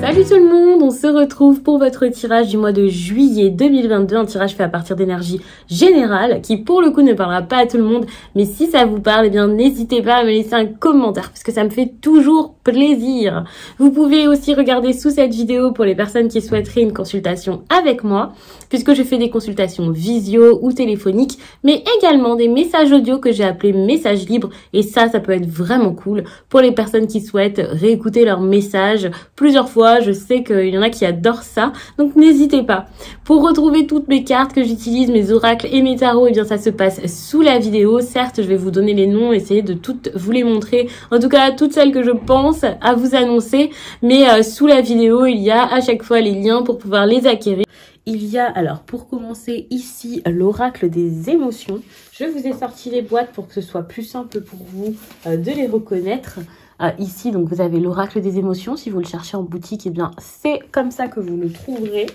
Salut tout le monde, on se retrouve pour votre tirage du mois de juillet 2022, un tirage fait à partir d'énergie générale qui pour le coup ne parlera pas à tout le monde, mais si ça vous parle, eh bien n'hésitez pas à me laisser un commentaire parce que ça me fait toujours plaisir. Vous pouvez aussi regarder sous cette vidéo pour les personnes qui souhaiteraient une consultation avec moi, puisque je fais des consultations visio ou téléphoniques, mais également des messages audio que j'ai appelés messages libres, et ça peut être vraiment cool pour les personnes qui souhaitent réécouter leurs messages plusieurs fois. Je sais qu'il y en a qui adorent ça, donc n'hésitez pas. Pour retrouver toutes mes cartes que j'utilise, mes oracles et mes tarots, eh bien ça se passe sous la vidéo. Certes, je vais vous donner les noms, essayer de toutes vous les montrer, en tout cas toutes celles que je pense à vous annoncer, mais sous la vidéo, il y a à chaque fois les liens pour pouvoir les acquérir. Il y a alors pour commencer ici l'oracle des émotions. Je vous ai sorti les boîtes pour que ce soit plus simple pour vous de les reconnaître. Ici donc vous avez l'oracle des émotions. Si vous le cherchez en boutique, eh bien c'est comme ça que vous le trouverez.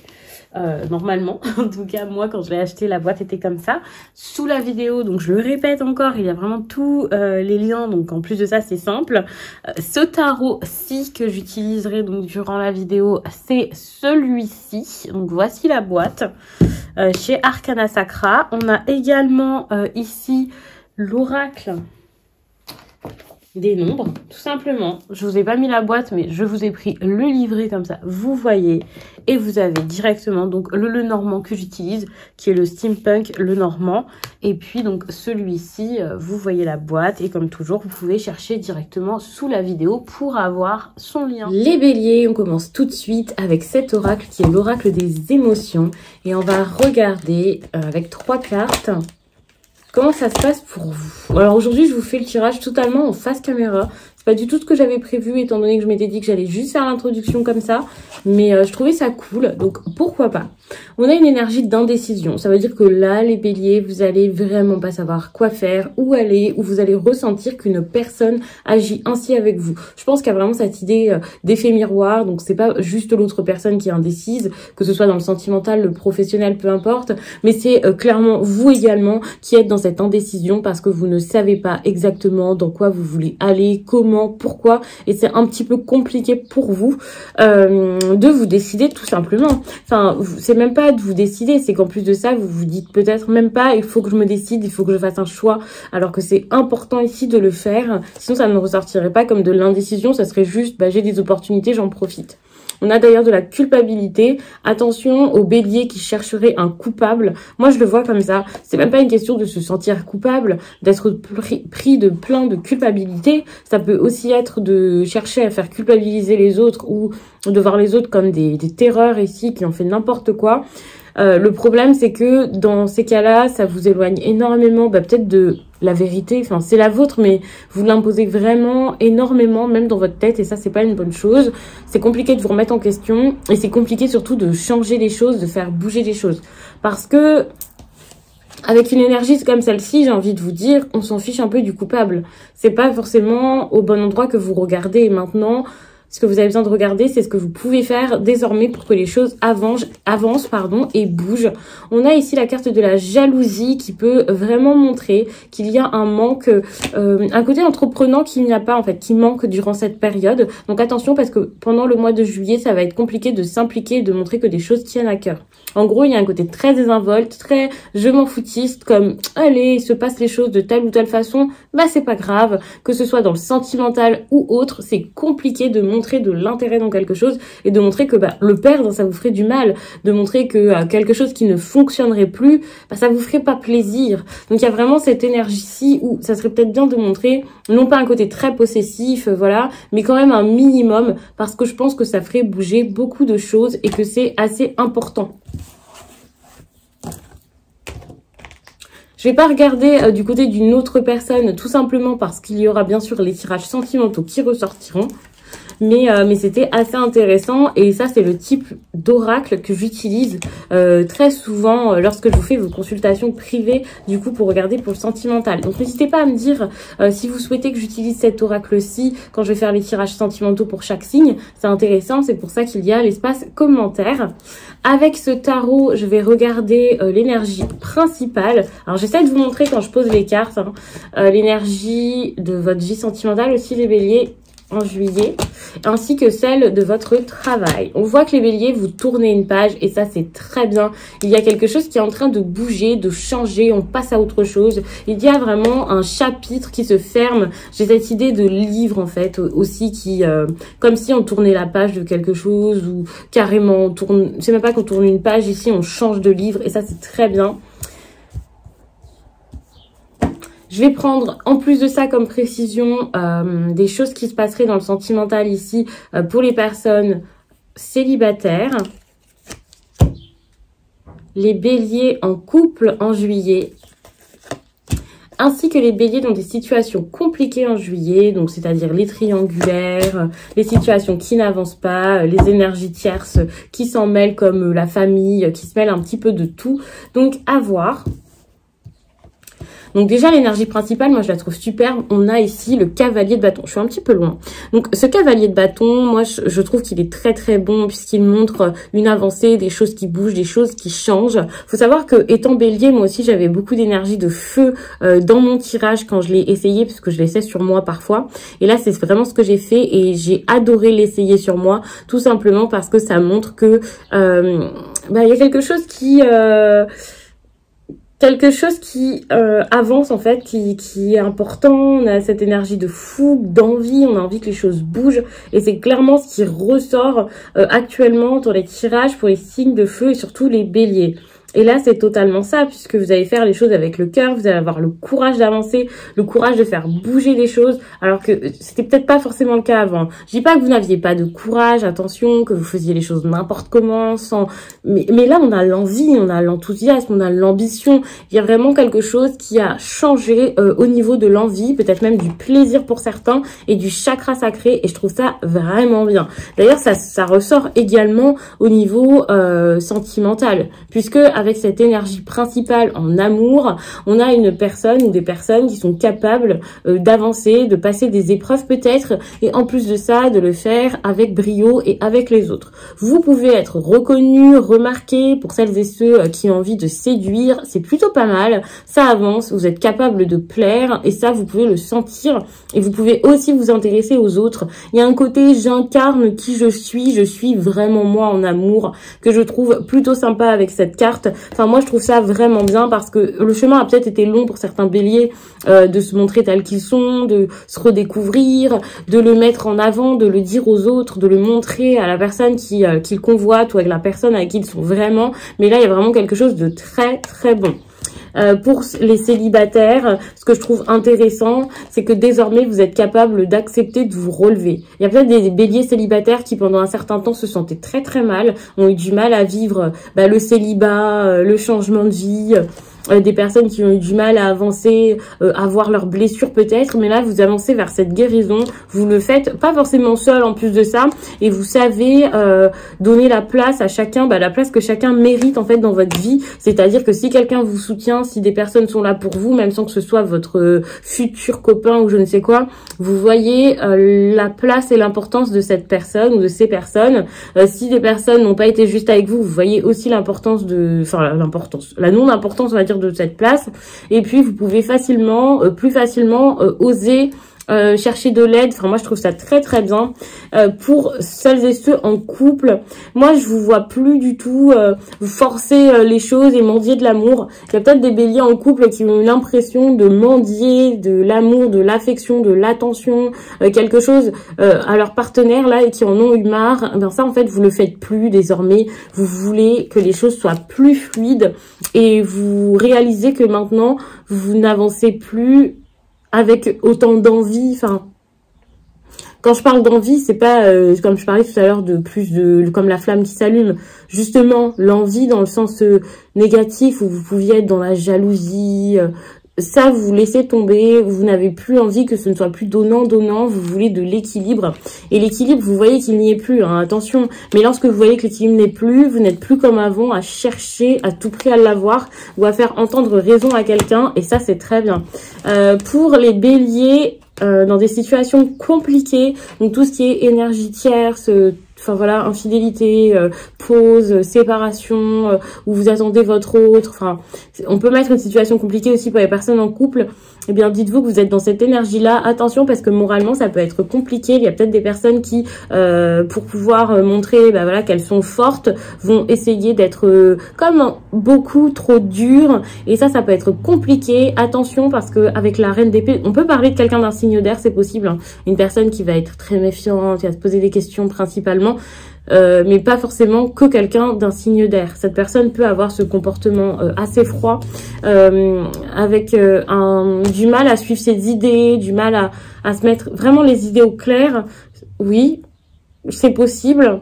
Normalement, en tout cas moi quand je l'ai acheté la boîte était comme ça. Sous la vidéo, donc je le répète encore, il y a vraiment tous les liens, donc en plus de ça c'est simple. Ce tarot-ci que j'utiliserai donc durant la vidéo, c'est celui-ci. Donc voici la boîte chez Arcana Sacra. On a également ici l'oracle des nombres, tout simplement. Je vous ai pas mis la boîte, mais je vous ai pris le livret comme ça, vous voyez. Et vous avez directement donc le normand que j'utilise, qui est le steampunk, le normand. Et puis donc celui-ci, vous voyez la boîte. Et comme toujours, vous pouvez chercher directement sous la vidéo pour avoir son lien. Les béliers, on commence tout de suite avec cet oracle qui est l'oracle des émotions. Et on va regarder avec 3 cartes comment ça se passe pour vous. Alors aujourd'hui, je vous fais le tirage totalement en face caméra. C'est pas du tout ce que j'avais prévu, étant donné que je m'étais dit que j'allais juste faire l'introduction comme ça. Mais je trouvais ça cool, donc pourquoi pas. On a une énergie d'indécision. Ça veut dire que là, les béliers, vous allez vraiment pas savoir quoi faire, où aller, ou vous allez ressentir qu'une personne agit ainsi avec vous. Je pense qu'il y a vraiment cette idée d'effet miroir. Donc c'est pas juste l'autre personne qui est indécise, que ce soit dans le sentimental, le professionnel, peu importe. Mais c'est clairement vous également qui êtes dans cette indécision parce que vous ne savez pas exactement dans quoi vous voulez aller, comment, pourquoi, et c'est un petit peu compliqué pour vous de vous décider tout simplement. Enfin, c'est même pas de vous décider, c'est qu'en plus de ça, vous vous dites peut-être même pas, il faut que je me décide, il faut que je fasse un choix, alors que c'est important ici de le faire, sinon ça ne ressortirait pas comme de l'indécision, ça serait juste, j'ai des opportunités, j'en profite. On a d'ailleurs de la culpabilité. Attention aux béliers qui chercheraient un coupable. Moi, je le vois comme ça. C'est même pas une question de se sentir coupable, d'être pris de plein de culpabilité. Ça peut aussi être de chercher à faire culpabiliser les autres ou de voir les autres comme des terreurs ici qui ont fait n'importe quoi. Le problème, c'est que dans ces cas-là, ça vous éloigne énormément, peut-être de la vérité. Enfin, c'est la vôtre, mais vous l'imposez vraiment énormément, même dans votre tête, et ça, c'est pas une bonne chose. C'est compliqué de vous remettre en question, et c'est compliqué surtout de changer les choses, de faire bouger les choses. Parce que, avec une énergie comme celle-ci, j'ai envie de vous dire, on s'en fiche un peu du coupable. C'est pas forcément au bon endroit que vous regardez, et maintenant, ce que vous avez besoin de regarder, c'est ce que vous pouvez faire désormais pour que les choses avancent et bougent. On a ici la carte de la jalousie qui peut vraiment montrer qu'il y a un manque, un côté entreprenant qu'il n'y a pas en fait, qui manque durant cette période. Donc attention parce que pendant le mois de juillet, ça va être compliqué de s'impliquer et de montrer que des choses tiennent à cœur. En gros, il y a un côté très désinvolte, très je m'en foutiste, comme allez, il se passe les choses de telle ou telle façon, c'est pas grave. Que ce soit dans le sentimental ou autre, c'est compliqué de montrer de l'intérêt dans quelque chose et de montrer que le perdre, ça vous ferait du mal. De montrer que quelque chose qui ne fonctionnerait plus, ça vous ferait pas plaisir. Donc il y a vraiment cette énergie-ci où ça serait peut-être bien de montrer, non pas un côté très possessif, voilà, mais quand même un minimum, parce que je pense que ça ferait bouger beaucoup de choses et que c'est assez important. Je vais pas regarder du côté d'une autre personne, tout simplement parce qu'il y aura bien sûr les tirages sentimentaux qui ressortiront. Mais c'était assez intéressant et ça c'est le type d'oracle que j'utilise très souvent lorsque je vous fais vos consultations privées du coup pour regarder pour le sentimental. Donc n'hésitez pas à me dire si vous souhaitez que j'utilise cet oracle-ci quand je vais faire les tirages sentimentaux pour chaque signe. C'est intéressant, c'est pour ça qu'il y a l'espace commentaire. Avec ce tarot, je vais regarder l'énergie principale. Alors j'essaie de vous montrer quand je pose les cartes l'énergie de votre vie sentimentale aussi les béliers. en juillet, ainsi que celle de votre travail. On voit que les béliers, vous tournez une page et ça c'est très bien. Il y a quelque chose qui est en train de bouger, de changer, on passe à autre chose. Il y a vraiment un chapitre qui se ferme. J'ai cette idée de livre en fait aussi qui, comme si on tournait la page de quelque chose ou carrément on tourne, c'est même pas qu'on tourne une page, ici on change de livre et ça c'est très bien. Je vais prendre, en plus de ça, comme précision, des choses qui se passeraient dans le sentimental ici pour les personnes célibataires. Les béliers en couple en juillet. Ainsi que les béliers dans des situations compliquées en juillet, donc c'est-à-dire les triangulaires, les situations qui n'avancent pas, les énergies tierces qui s'en mêlent comme la famille, qui se mêlent un petit peu de tout. Donc à voir. Donc déjà, l'énergie principale, moi, je la trouve superbe. On a ici le cavalier de bâton. Je suis un petit peu loin. Donc, ce cavalier de bâton, moi, je trouve qu'il est très, très bon puisqu'il montre une avancée, des choses qui bougent, des choses qui changent. Faut savoir que, étant bélier, moi aussi, j'avais beaucoup d'énergie de feu dans mon tirage quand je l'ai essayé parce que je l'essaie sur moi parfois. Et là, c'est vraiment ce que j'ai fait et j'ai adoré l'essayer sur moi tout simplement parce que ça montre que il y a quelque chose qui avance en fait, qui est important. On a cette énergie de fougue, d'envie, on a envie que les choses bougent et c'est clairement ce qui ressort actuellement dans les tirages pour les signes de feu et surtout les béliers. Et là, c'est totalement ça, puisque vous allez faire les choses avec le cœur, vous allez avoir le courage d'avancer, le courage de faire bouger les choses, alors que c'était peut-être pas forcément le cas avant. Je dis pas que vous n'aviez pas de courage, attention, que vous faisiez les choses n'importe comment, sans... Mais là, on a l'envie, on a l'enthousiasme, on a l'ambition. Il y a vraiment quelque chose qui a changé au niveau de l'envie, peut-être même du plaisir pour certains, et du chakra sacré, et je trouve ça vraiment bien. D'ailleurs, ça ressort également au niveau sentimental, puisque avec cette énergie principale en amour, on a une personne ou des personnes qui sont capables d'avancer, de passer des épreuves peut-être, et en plus de ça, de le faire avec brio et avec les autres. Vous pouvez être reconnu, remarqué pour celles et ceux qui ont envie de séduire, c'est plutôt pas mal, ça avance, vous êtes capable de plaire, et ça, vous pouvez le sentir, et vous pouvez aussi vous intéresser aux autres. Il y a un côté, j'incarne qui je suis vraiment moi en amour, que je trouve plutôt sympa avec cette carte. Enfin, moi, je trouve ça vraiment bien parce que le chemin a peut-être été long pour certains béliers de se montrer tels qu'ils sont, de se redécouvrir, de le mettre en avant, de le dire aux autres, de le montrer à la personne qu'ils convoitent ou avec la personne avec qui ils sont vraiment. Mais là, il y a vraiment quelque chose de très, très bon. Pour les célibataires, ce que je trouve intéressant, c'est que désormais, vous êtes capable d'accepter de vous relever. Il y a peut-être des béliers célibataires qui, pendant un certain temps, se sentaient très très mal, ont eu du mal à vivre le célibat, le changement de vie, des personnes qui ont eu du mal à avancer, à voir leurs blessures peut-être, mais là vous avancez vers cette guérison, vous le faites pas forcément seul en plus de ça, et vous savez donner la place à chacun, la place que chacun mérite en fait dans votre vie, c'est-à-dire que si quelqu'un vous soutient, si des personnes sont là pour vous, même sans que ce soit votre futur copain ou je ne sais quoi, vous voyez la place et l'importance de cette personne ou de ces personnes. Si des personnes n'ont pas été juste avec vous, vous voyez aussi l'importance la non-importance on va dire de cette place, et puis vous pouvez facilement, plus facilement oser chercher de l'aide. Enfin, moi je trouve ça très très bien. Pour celles et ceux en couple, moi je vous vois plus du tout forcer les choses et mendier de l'amour. Il y a peut-être des béliers en couple qui ont l'impression de mendier de l'amour, de l'affection, de l'attention, quelque chose à leur partenaire là, et qui en ont eu marre. Ben ça en fait vous le faites plus désormais. Vous voulez que les choses soient plus fluides et vous réalisez que maintenant vous n'avancez plus avec autant d'envie. Enfin, quand je parle d'envie, c'est pas comme je parlais tout à l'heure comme la flamme qui s'allume. Justement, l'envie dans le sens négatif où vous pouviez être dans la jalousie. Ça, vous laissez tomber, vous n'avez plus envie que ce ne soit plus donnant-donnant, vous voulez de l'équilibre. Et l'équilibre, vous voyez qu'il n'y est plus, hein, attention. Mais lorsque vous voyez que l'équilibre n'est plus, vous n'êtes plus comme avant à chercher à tout prix à l'avoir ou à faire entendre raison à quelqu'un. Et ça, c'est très bien. Pour les béliers, dans des situations compliquées, donc tout ce qui est énergie tierce, enfin voilà, infidélité, pause, séparation, où vous attendez votre autre. Enfin, on peut mettre une situation compliquée aussi pour les personnes en couple. Eh bien, dites-vous que vous êtes dans cette énergie-là. Attention, parce que moralement, ça peut être compliqué. Il y a peut-être des personnes qui, pour pouvoir montrer, bah voilà, qu'elles sont fortes, vont essayer d'être comme beaucoup trop dures. Et ça peut être compliqué. Attention, parce que avec la reine d'épée, on peut parler de quelqu'un d'un signe d'air, c'est possible. Hein. Une personne qui va être très méfiante, qui va se poser des questions principalement. Mais pas forcément que quelqu'un d'un signe d'air. Cette personne peut avoir ce comportement assez froid, avec du mal à suivre ses idées, du mal à se mettre vraiment les idées au clair. Oui, c'est possible.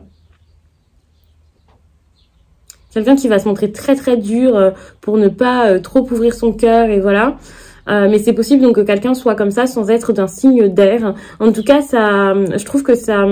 Quelqu'un qui va se montrer très très dur pour ne pas trop ouvrir son cœur, et voilà. Mais c'est possible donc que quelqu'un soit comme ça sans être d'un signe d'air. En tout cas, ça, je trouve que ça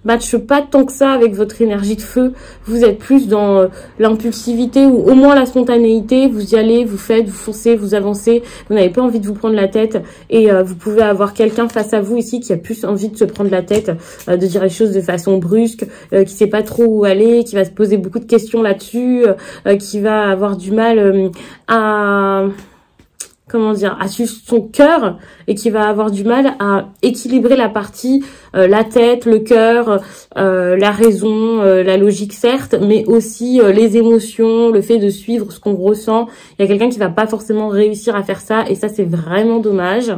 matche pas tant que ça avec votre énergie de feu. Vous êtes plus dans l'impulsivité ou au moins la spontanéité. Vous y allez, vous faites, vous foncez, vous avancez. Vous n'avez pas envie de vous prendre la tête. Et vous pouvez avoir quelqu'un face à vous ici qui a plus envie de se prendre la tête, de dire les choses de façon brusque, qui sait pas trop où aller, qui va se poser beaucoup de questions là-dessus, qui va avoir du mal à... comment dire, à suivre son cœur, et qui va avoir du mal à équilibrer la partie, la tête, le cœur, la raison, la logique certes, mais aussi les émotions, le fait de suivre ce qu'on ressent. Il y a quelqu'un qui va pas forcément réussir à faire ça, et ça c'est vraiment dommage.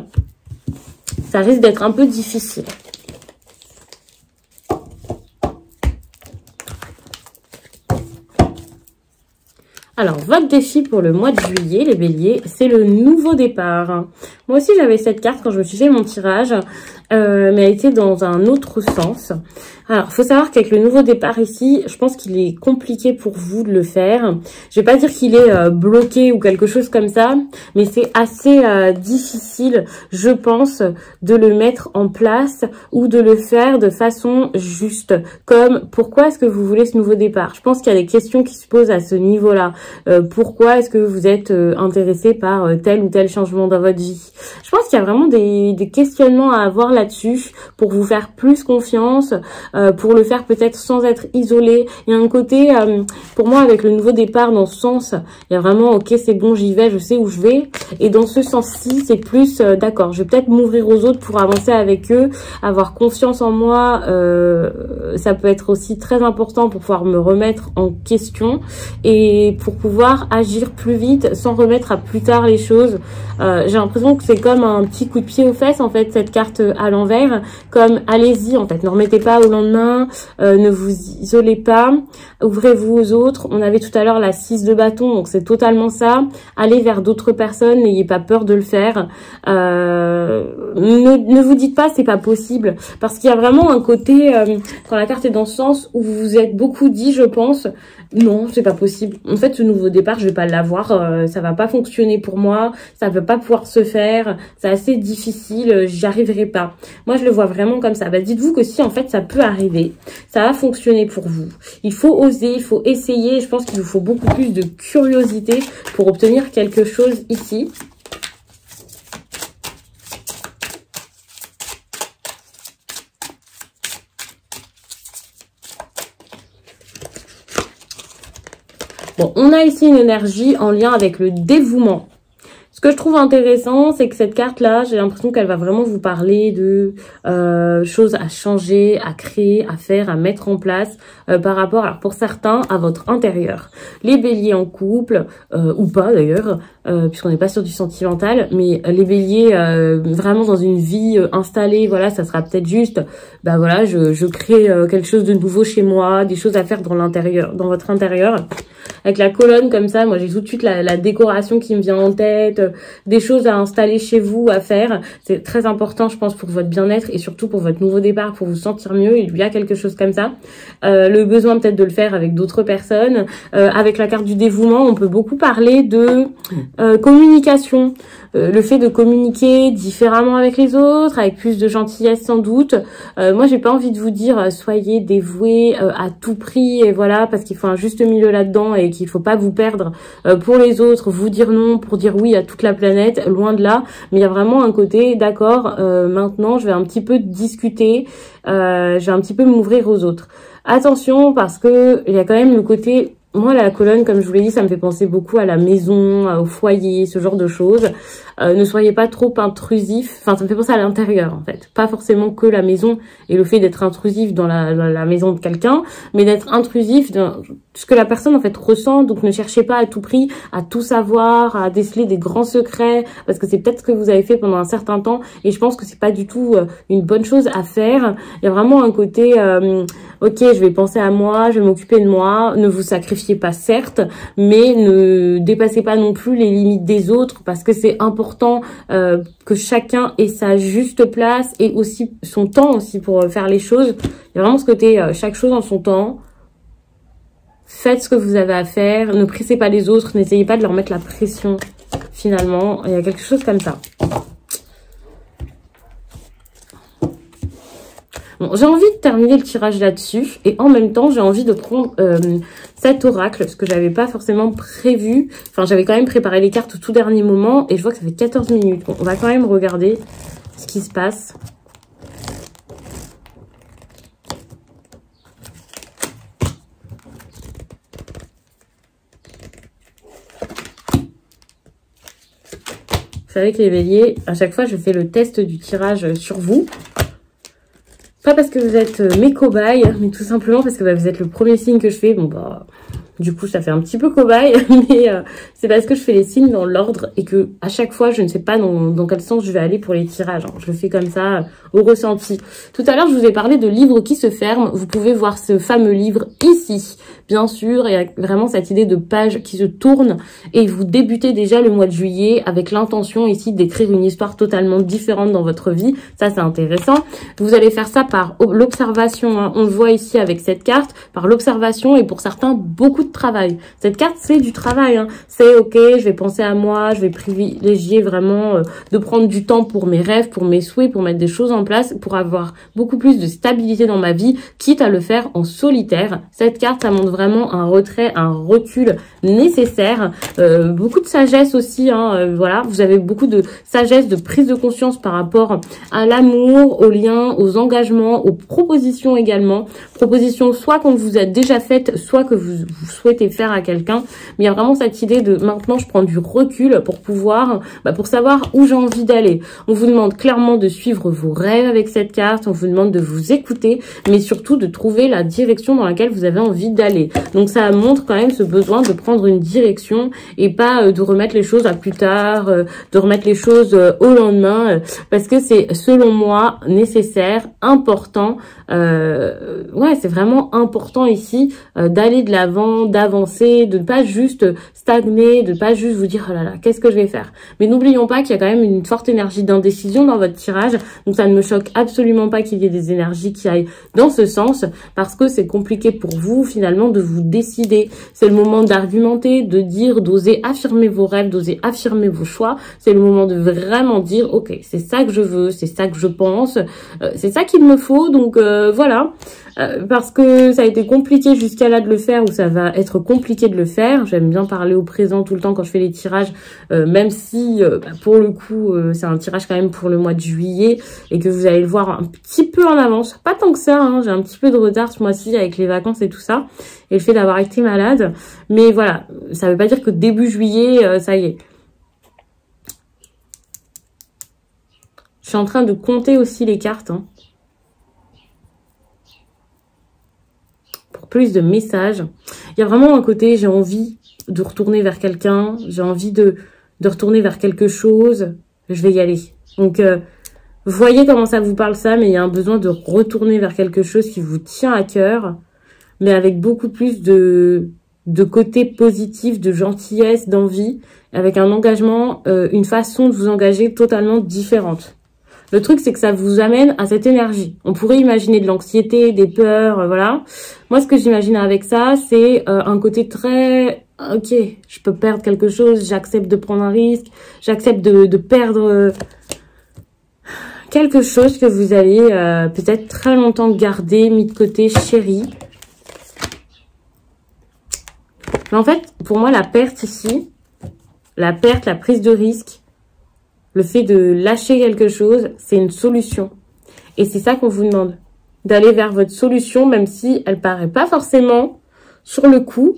Ça risque d'être un peu difficile. Alors, votre défi pour le mois de juillet, les béliers, c'est le nouveau départ. Moi aussi, j'avais cette carte quand je me suis fait mon tirage, mais elle était dans un autre sens. Alors, il faut savoir qu'avec le nouveau départ ici, je pense qu'il est compliqué pour vous de le faire. Je vais pas dire qu'il est bloqué ou quelque chose comme ça, mais c'est assez difficile, je pense, de le mettre en place ou de le faire de façon juste. Comme, pourquoi est-ce que vous voulez ce nouveau départ? Je pense qu'il y a des questions qui se posent à ce niveau-là. Pourquoi est-ce que vous êtes intéressé par tel ou tel changement dans votre vie? Je pense qu'il y a vraiment des questionnements à avoir là-dessus pour vous faire plus confiance, pour le faire peut-être sans être isolé. Il y a un côté, pour moi, avec le nouveau départ, dans ce sens, il y a vraiment, ok, c'est bon, j'y vais, je sais où je vais. Et dans ce sens-ci, c'est plus, d'accord, je vais peut-être m'ouvrir aux autres pour avancer avec eux, avoir confiance en moi. Ça peut être aussi très important pour pouvoir me remettre en question et pour pouvoir agir plus vite sans remettre à plus tard les choses. J'ai l'impression que c'est comme un petit coup de pied aux fesses, en fait, cette carte à l'envers, comme allez-y, en fait, ne remettez pas au lendemain, ne vous isolez pas, ouvrez-vous aux autres. On avait tout à l'heure la 6 de bâton, donc c'est totalement ça. Allez vers d'autres personnes, n'ayez pas peur de le faire. Ne vous dites pas c'est pas possible, parce qu'il y a vraiment un côté, quand la carte est dans ce sens, où vous vous êtes beaucoup dit, je pense, non, c'est pas possible. En fait, ce nouveau départ, je vais pas l'avoir, ça va pas fonctionner pour moi, ça peut pas pouvoir se faire, c'est assez difficile, j'y arriverai pas. Moi, je le vois vraiment comme ça. Bah, dites-vous que si, en fait, ça peut arriver, ça va fonctionner pour vous. Il faut oser, il faut essayer. Je pense qu'il vous faut beaucoup plus de curiosité pour obtenir quelque chose ici. Bon, on a ici une énergie en lien avec le dévouement. Ce que je trouve intéressant, c'est que cette carte-là, j'ai l'impression qu'elle va vraiment vous parler de choses à changer, à créer, à faire, à mettre en place par rapport, alors pour certains, à votre intérieur. Les béliers en couple, ou pas d'ailleurs, puisqu'on n'est pas sur du sentimental, mais les béliers vraiment dans une vie installée, voilà, ça sera peut-être juste, bah voilà, je crée quelque chose de nouveau chez moi, des choses à faire dans l'intérieur, dans votre intérieur. Avec la colonne comme ça, moi j'ai tout de suite la décoration qui me vient en tête, des choses à installer chez vous, à faire. C'est très important, je pense, pour votre bien-être et surtout pour votre nouveau départ, pour vous sentir mieux. Il y a quelque chose comme ça. Le besoin peut-être de le faire avec d'autres personnes. Avec la carte du dévouement, on peut beaucoup parler de Communication. Le fait de communiquer différemment avec les autres, avec plus de gentillesse sans doute. Moi, j'ai pas envie de vous dire soyez dévoués à tout prix et voilà, parce qu'il faut un juste milieu là-dedans et qu'il faut pas vous perdre pour les autres, vous dire non pour dire oui à toute la planète, loin de là. Mais il y a vraiment un côté, d'accord, maintenant je vais un petit peu discuter, je vais un petit peu m'ouvrir aux autres. Attention, parce que il y a quand même le côté... Moi, la colonne, comme je vous l'ai dit, ça me fait penser beaucoup à la maison, au foyer, ce genre de choses. Ne soyez pas trop intrusif. Enfin, ça me fait penser à l'intérieur, en fait. Pas forcément que la maison et le fait d'être intrusif dans la maison de quelqu'un, mais d'être intrusif dans ce que la personne, en fait, ressent. Donc, ne cherchez pas à tout prix à tout savoir, à déceler des grands secrets, parce que c'est peut-être ce que vous avez fait pendant un certain temps. Et je pense que c'est pas du tout une bonne chose à faire. Il y a vraiment un côté... ok, je vais penser à moi, je vais m'occuper de moi. Ne vous sacrifiez pas, certes, mais ne dépassez pas non plus les limites des autres parce que c'est important que chacun ait sa juste place et aussi son temps aussi pour faire les choses. Il y a vraiment ce côté chaque chose en son temps. Faites ce que vous avez à faire. Ne pressez pas les autres. N'essayez pas de leur mettre la pression finalement. Il y a quelque chose comme ça. Bon, j'ai envie de terminer le tirage là-dessus et en même temps j'ai envie de prendre cet oracle, ce que j'avais pas forcément prévu. Enfin, j'avais quand même préparé les cartes au tout dernier moment et je vois que ça fait 14 minutes. Bon, on va quand même regarder ce qui se passe. Vous savez que les béliers, à chaque fois je fais le test du tirage sur vous. Pas parce que vous êtes mes cobayes, mais tout simplement parce que vous êtes le premier signe que je fais. Bon bah, du coup ça fait un petit peu cobaye, mais c'est parce que je fais les signes dans l'ordre et que à chaque fois je ne sais pas dans quel sens je vais aller pour les tirages. Hein. Je le fais comme ça, au ressenti. Tout à l'heure je vous ai parlé de livres qui se ferment. Vous pouvez voir ce fameux livre ici. Bien sûr, il y a vraiment cette idée de page qui se tourne et vous débutez déjà le mois de juillet avec l'intention ici d'écrire une histoire totalement différente dans votre vie. Ça, c'est intéressant. Vous allez faire ça par l'observation. Hein. On le voit ici avec cette carte, par l'observation et pour certains, beaucoup de travail. Cette carte, c'est du travail. Hein. C'est ok, je vais penser à moi, je vais privilégier vraiment de prendre du temps pour mes rêves, pour mes souhaits, pour mettre des choses en place, pour avoir beaucoup plus de stabilité dans ma vie, quitte à le faire en solitaire. Cette carte, ça montre vraiment un retrait, un recul nécessaire. Beaucoup de sagesse aussi, hein, voilà. Vous avez beaucoup de sagesse, de prise de conscience par rapport à l'amour, aux liens, aux engagements, aux propositions également. Propositions soit qu'on vous a déjà faites, soit que vous souhaitez faire à quelqu'un. Mais il y a vraiment cette idée de maintenant je prends du recul pour pouvoir, pour savoir où j'ai envie d'aller. On vous demande clairement de suivre vos rêves avec cette carte. On vous demande de vous écouter, mais surtout de trouver la direction dans laquelle vous avez envie d'aller. Donc ça montre quand même ce besoin de prendre une direction et pas de remettre les choses à plus tard, de remettre les choses au lendemain, parce que c'est selon moi nécessaire, important. Ouais, c'est vraiment important ici d'aller de l'avant, d'avancer, de ne pas juste stagner, de ne pas juste vous dire oh là là, qu'est-ce que je vais faire. Mais n'oublions pas qu'il y a quand même une forte énergie d'indécision dans votre tirage, donc ça ne me choque absolument pas qu'il y ait des énergies qui aillent dans ce sens, parce que c'est compliqué pour vous finalement de vous décider. C'est le moment d'argumenter, de dire, d'oser affirmer vos rêves, d'oser affirmer vos choix. C'est le moment de vraiment dire ok, c'est ça que je veux, c'est ça que je pense, c'est ça qu'il me faut, donc voilà. Parce que ça a été compliqué jusqu'à là de le faire, ou ça va être compliqué de le faire. J'aime bien parler au présent tout le temps quand je fais les tirages, même si pour le coup c'est un tirage quand même pour le mois de juillet et que vous allez le voir un petit peu en avance. Pas tant que ça, hein, j'ai un petit peu de retard ce mois-ci avec les vacances et tout ça, et le fait d'avoir été malade. Mais voilà, ça veut pas dire que début juillet, ça y est. Je suis en train de compter aussi les cartes, hein. Plus de messages. Il y a vraiment un côté, j'ai envie de retourner vers quelqu'un, j'ai envie de retourner vers quelque chose, je vais y aller. Donc, voyez comment ça vous parle ça, mais il y a un besoin de retourner vers quelque chose qui vous tient à cœur, mais avec beaucoup plus de côté positif, de gentillesse, d'envie, avec un engagement, une façon de vous engager totalement différente. Le truc, c'est que ça vous amène à cette énergie. On pourrait imaginer de l'anxiété, des peurs, voilà. Moi, ce que j'imagine avec ça, c'est un côté très ok, je peux perdre quelque chose, j'accepte de prendre un risque, j'accepte de perdre quelque chose que vous avez peut-être très longtemps gardé, mis de côté, chéri. Mais en fait, pour moi, la perte ici, la perte, la prise de risque, le fait de lâcher quelque chose, c'est une solution. Et c'est ça qu'on vous demande. D'aller vers votre solution, même si elle paraît pas forcément, sur le coup,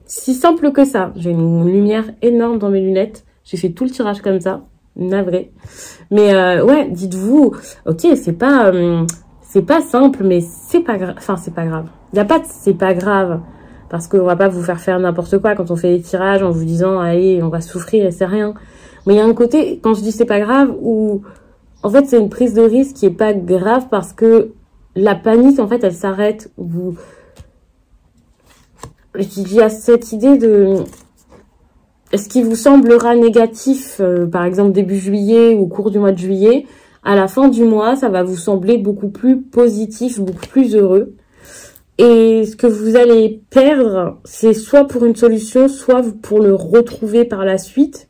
si simple que ça. J'ai une lumière énorme dans mes lunettes. J'ai fait tout le tirage comme ça. Navré. Mais ouais, dites-vous, ok, c'est pas simple, mais c'est pas grave. Enfin, c'est pas grave. Il n'y a pas de c'est pas grave. Parce qu'on va pas vous faire n'importe quoi quand on fait les tirages en vous disant, allez, on va souffrir et c'est rien. Mais il y a un côté, quand je dis c'est pas grave, où, en fait, c'est une prise de risque qui est pas grave parce que la panique, en fait, elle s'arrête. Il y a cette idée de, ce qui vous semblera négatif, par exemple, début juillet ou au cours du mois de juillet, à la fin du mois, ça va vous sembler beaucoup plus positif, beaucoup plus heureux. Et ce que vous allez perdre, c'est soit pour une solution, soit pour le retrouver par la suite.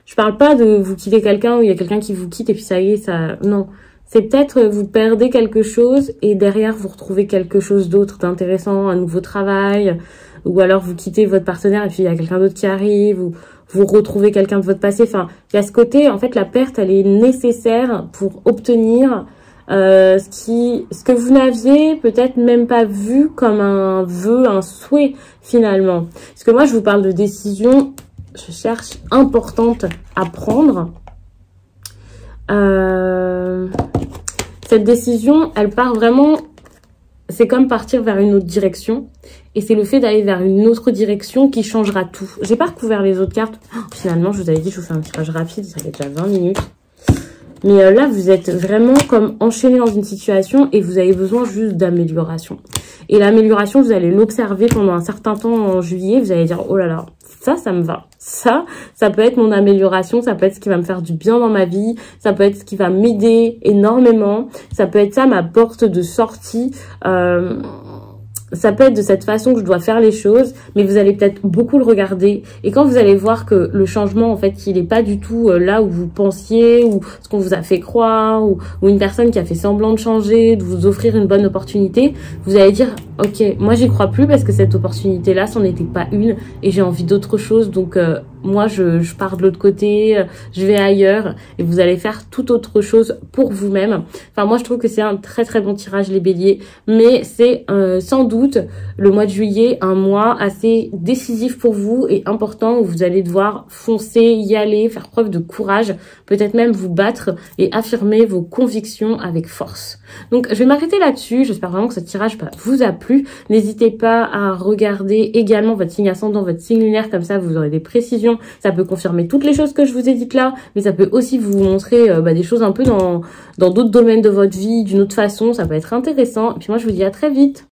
Je parle pas de vous quitter quelqu'un ou il y a quelqu'un qui vous quitte et puis ça y est, ça... Non. C'est peut-être vous perdez quelque chose et derrière vous retrouvez quelque chose d'autre d'intéressant, un nouveau travail, ou alors vous quittez votre partenaire et puis il y a quelqu'un d'autre qui arrive, ou vous retrouvez quelqu'un de votre passé. Enfin, il y a ce côté, en fait, la perte, elle est nécessaire pour obtenir ce que vous n'aviez peut-être même pas vu comme un vœu, un souhait finalement. Parce que moi, je vous parle de décisions, je cherche importante à prendre. Cette décision, elle part vraiment, c'est comme partir vers une autre direction. Et c'est le fait d'aller vers une autre direction qui changera tout. J'ai pas recouvert les autres cartes. Oh, finalement, je vous avais dit, je vous fais un tirage rapide, ça fait déjà 20 minutes. Mais là, vous êtes vraiment comme enchaîné dans une situation et vous avez besoin juste d'amélioration. Et l'amélioration, vous allez l'observer pendant un certain temps en juillet. Vous allez dire, oh là là, ça me va. Ça peut être mon amélioration. Ça peut être ce qui va me faire du bien dans ma vie. Ça peut être ce qui va m'aider énormément. Ça peut être ça, ma porte de sortie. Ça peut être de cette façon que je dois faire les choses, mais vous allez peut-être beaucoup le regarder. Et quand vous allez voir que le changement, en fait, il n'est pas du tout là où vous pensiez, ou ce qu'on vous a fait croire, ou une personne qui a fait semblant de changer, de vous offrir une bonne opportunité, vous allez dire, ok, moi j'y crois plus parce que cette opportunité-là, c'en était pas une, et j'ai envie d'autre chose, donc moi je pars de l'autre côté, je vais ailleurs, et vous allez faire tout autre chose pour vous-même. Enfin, moi je trouve que c'est un très très bon tirage, les béliers, mais c'est sans doute le mois de juillet, un mois assez décisif pour vous et important où vous allez devoir foncer, y aller, faire preuve de courage, peut-être même vous battre et affirmer vos convictions avec force. Donc je vais m'arrêter là-dessus, j'espère vraiment que ce tirage vous a plu. N'hésitez pas à regarder également votre signe ascendant, votre signe lunaire, comme ça vous aurez des précisions. Ça peut confirmer toutes les choses que je vous ai dites là, mais ça peut aussi vous montrer des choses un peu dans d'autres domaines de votre vie, d'une autre façon, ça peut être intéressant. Et puis moi je vous dis à très vite.